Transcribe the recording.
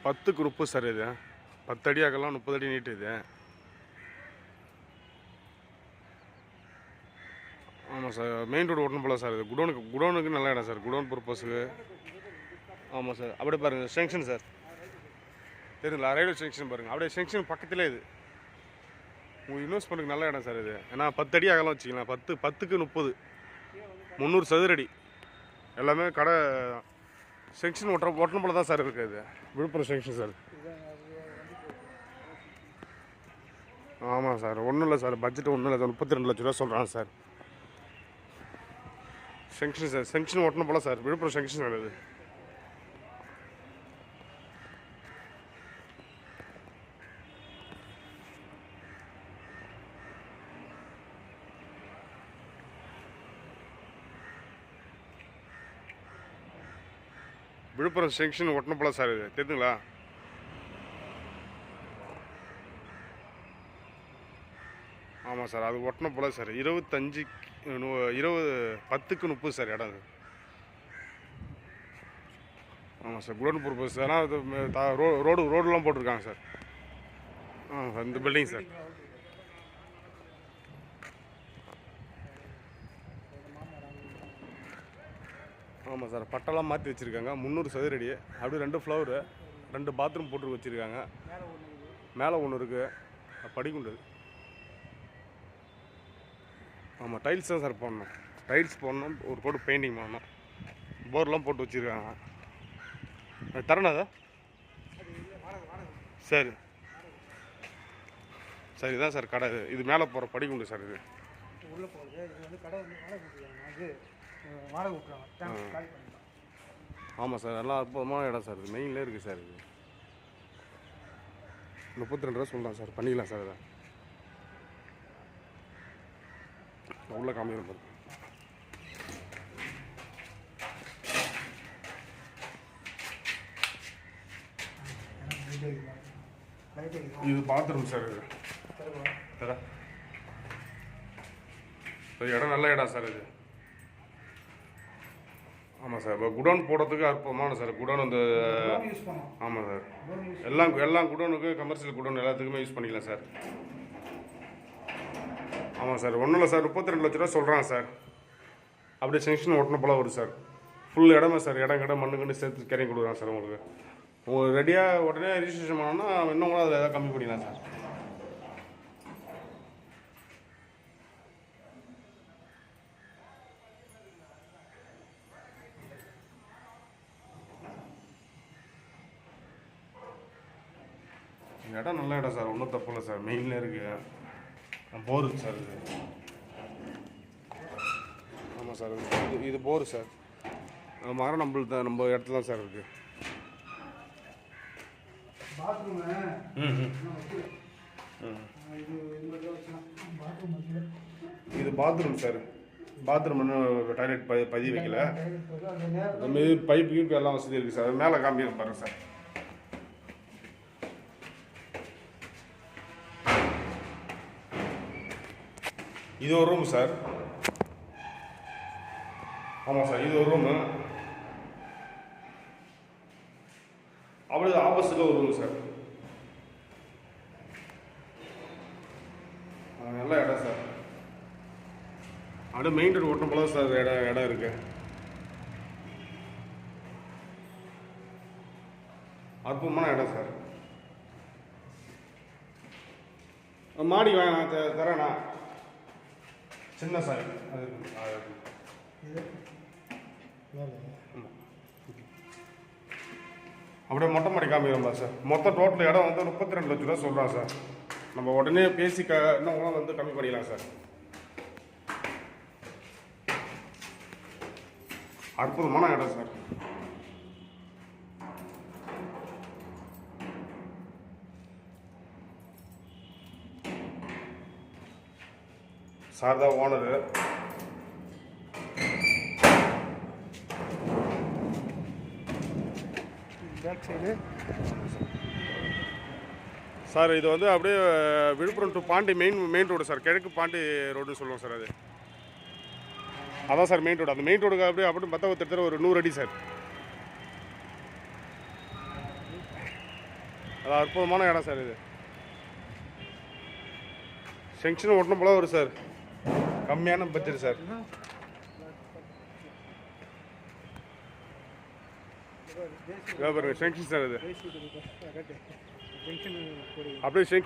10க்கு 30 sir இது. 10 அடி அகலம், 30 அடி நீட்டு இது. ஆமாம் சார், மெயின் ரோடு ஓட்டணும் போல சார். இது குடோனுக்கு நல்ல இடம் சார், குடோன் பர்பஸுக்கு. ஆமாம் சார், அப்படியே பாருங்கள் ஜங்ஷன் சார், தெரியுங்களா? ரயில்வே ஜங்ஷன் பாருங்கள், அப்படியே ஜங்ஷன் பக்கத்திலே இது. உங்களுக்கு இன்வெஸ்ட் பண்ணுறதுக்கு நல்ல இடம் சார் இது. ஏன்னா 10 அடி அகலம் வச்சுக்கலாம். 10க்கு 30, 300 சதுரடி. எல்லாமே கடை ஜங்ஷன் ஓட்டணும் போல தான் சார் இருக்குது இது. Villupuram junction sir. ஆமாம் சார், ஒன்றும் இல்லை சார், பட்ஜெட் ஒன்றும் இல்லை சார். 32 லட்ச ரூபா சொல்கிறாங்க சார். ஜங்ஷன் சார், ஜங்ஷன் ஓட்டணும் போல சார், விழுப்புரம் ஜங்ஷன் சார் இது. விழுப்புரம் ஜங்ஷன் ஒட்டணும் போல சார் இது, தெரியுதுங்களா? ஆமாம் சார், அது ஒட்டணும் போல சார். 10க்கு 30 சார் இடம் அது. ஆமாம் சார், குடோன் பர்பஸ். ஆனால் இது ரோடுலாம் போட்டிருக்காங்க சார். சார் இந்த பில்டிங் சார். ஆமாம் சார், பட்டெல்லாம் மாற்றி வச்சுருக்காங்க. 300 சதுரடி, அப்படியே 2 ஃப்ளோரு, 2 பாத்ரூம் போட்டு வச்சுருக்காங்க. மேலே ஒன்று இருக்குது, படிக்குண்டு. ஆமாம், டைல்ஸ் தான் சார் போடணும். டைல்ஸ் போடணும், ஒரு கோடு பெயிண்டிங் பண்ணணும். போர்லாம் போட்டு வச்சுருக்காங்க. தரணா அதை சரி சரி தான் சார் கடை. இது மேலே போகிற படிக்குண்டு சார். இது உள்ளே போகுது. இது வந்து கடை வந்து வாடகை விட்டுறாங்க. ஆமாம் சார், நல்லா அற்புதமான இடம் சார். இது மெயின்லேயே இருக்குது சார். இது 32 ரூபா சொல்லலாம் சார், பண்ணிக்கலாம் சார். இதை உள்ள காமிக்கிறேன் பாருங்க. இது பாத்ரூம் சார். இது இடம் நல்ல இடம் சார் இது. ஆமாம் சார், இப்போ குடோன் போடுறதுக்கு அற்புதமான சார். குடோன் வந்து ஆமாம் சார், எல்லாம் குடோனுக்கு, கமர்ஷியல் குடோன் எல்லாத்துக்குமே யூஸ் பண்ணிக்கலாம் சார். ஆமாம் சார், ஒன்றும் இல்லை சார், 32 லட்ச ரூபா சொல்கிறாங்க சார். அப்படியே ஜங்ஷன் ஓட்டணும் போல வரும் சார். ஃபுல் இடமே சார், இடம் மண்ணு சேர்த்து கேரிங் கொடுக்குறாங்க சார். உங்களுக்கு ரெடியாக உடனே ரிஜிஸ்ட்ரேஷன் பண்ணோன்னா இன்னும் கூட அதில் எதாவது கம்மி பண்ணிக்கலாம் சார். இடம் நல்ல இடம் சார், ஒன்றும் தப்பு இல்லை சார். மெயினில் இருக்குது, போர் சார். இது ஆமாம் சார், இது போர் சார். மரம் நம்ம இடத்துல தான் சார் இருக்குது. இது பாத்ரூம் சார். பாத்ரூம் இன்னும் டாய்லெட் பதிவு வைக்கல. பைப்பு கீப்பு எல்லாம் வசதி இருக்குது சார். மேலே காமிக்க பாருங்க சார். இது ஒரு ரூம் சார். ஆமாம் சார், இது ஒரு ரூமு. அப்படியே ஆப்போசிட்டில் ஒரு ரூம் சார். நல்ல இடம் சார். அப்படியே மெயின் ரோடு ஓட்டம் போல சார் இடம் இருக்கு. அற்புதமான இடம் சார். மாடி வாங்க, நான் தரேண்ணா. சின்ன சார் அது. அப்படியே மொட்டை மாடி காமிக்கிறோம்பா சார். மொத்தம் டோட்டல் இடம் வந்து 32 லட்ச ரூபா சொல்கிறான் சார். நம்ம உடனே பேசி இன்னும் வந்து கம்மி பண்ணிக்கலாம் சார். அற்புதமான இடம் சார். சார் தான் ஓனரு. Back side sir. இது வந்து அப்படியே Villupuram to Pondy main road sir. கிழக்கு பாண்டி ரோடுன்னு சொல்லுவோம் சார். அதான் சார் மெயின் ரோடு. அந்த மெயின் ரோடுக்கு அப்படியே பார்த்தா ஒரு 100 அடி சார். அது அற்புதமான இடம் சார் இது. செங்ஷன் ஓட்டணும் போல வரும் சார். கம்மியான பட்ஜெட் சார். பாருங்க செங்ஷன் சார் இது. அப்படியே செங்ஷன்